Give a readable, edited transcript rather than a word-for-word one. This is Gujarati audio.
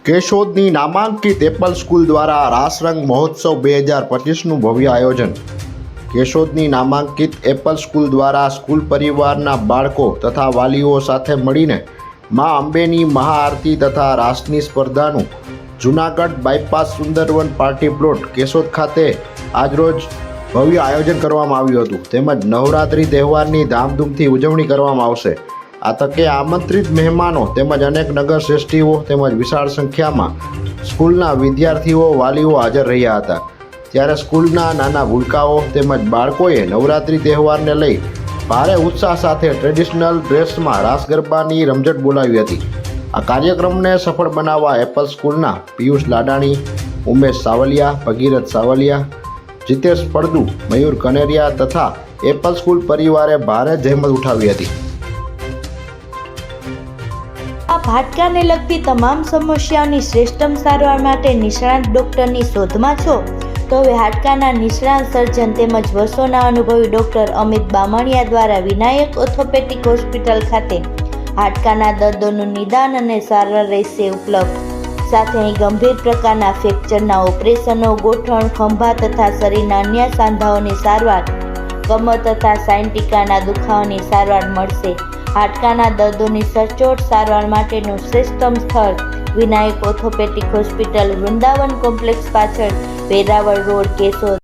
કેશોદની નામાંકિત એપલ સ્કૂલ દ્વારા રાસરંગ મહોત્સવ 2025નું ભવ્ય આયોજન। કેશોદની નામાંકિત એપલ સ્કૂલ દ્વારા સ્કૂલ પરિવારના બાળકો તથા વાલીઓ સાથે મળીને મા અંબેની મહાઆરતી તથા રાસની સ્પર્ધાનું Junagadh bypass Sundarbans party plot Keshod ખાતે આજરોજ ભવ્ય આયોજન કરવામાં આવ્યું હતું। તેમજ નવરાત્રિ તહેવારની ધામધૂમથી ઉજવણી કરવામાં આવશે। આ તકે આમંત્રિત મહેમાનો તેમજ અનેક નગર શ્રેષ્ઠીઓ તેમજ વિશાળ સંખ્યામાં સ્કૂલના વિદ્યાર્થીઓ વાલીઓ હાજર રહ્યા હતા। ત્યારે સ્કૂલના નાના ભૂલકાઓ તેમજ બાળકોએ નવરાત્રિ તહેવારને લઈ ભારે ઉત્સાહ સાથે ટ્રેડિશનલ ડ્રેસમાં રાસ ગરબાની રમઝટ બોલાવી હતી। આ કાર્યક્રમને સફળ બનાવવા એપલ સ્કૂલના પિયુષ લાડાણી, ઉમેશ સાવલિયા, ભગીરથ સાવલિયા, જીતેશ ફળદુ, મયુર કનેરિયા તથા એપલ સ્કૂલ પરિવારે ભારે જહેમત ઉઠાવી હતી। આપ હાડકાને લગતી તમામ સમસ્યાઓની શ્રેષ્ઠતમ સારવાર માટે નિષ્ણાત ડૉક્ટરની શોધમાં છો તો હવે હાડકાના નિષ્ણાત સર્જન તેમજ વર્ષોના અનુભવી ડૉક્ટર અમિત બામણિયા દ્વારા વિનાયક ઓર્થોપેડિક હોસ્પિટલ ખાતે હાડકાના દર્દોનું નિદાન અને સારવાર રહેશે ઉપલબ્ધ। સાથે અહીં ગંભીર પ્રકારના ફ્રેક્ચરના ઓપરેશનો, ગોઠણ, ખંભા તથા શરીરના અન્ય સાંધાઓની સારવાર, કમર તથા સાયન્ટિકાના દુખાવાની સારવાર મળશે। હાડકાના દર્દોની સચોટ સારવાર માટેનું શ્રેષ્ઠતમ સ્થળ Vinayak orthopaedic hospital, Vrindavan complex પાછળ, વેરાવળ રોડ, કેશોદ।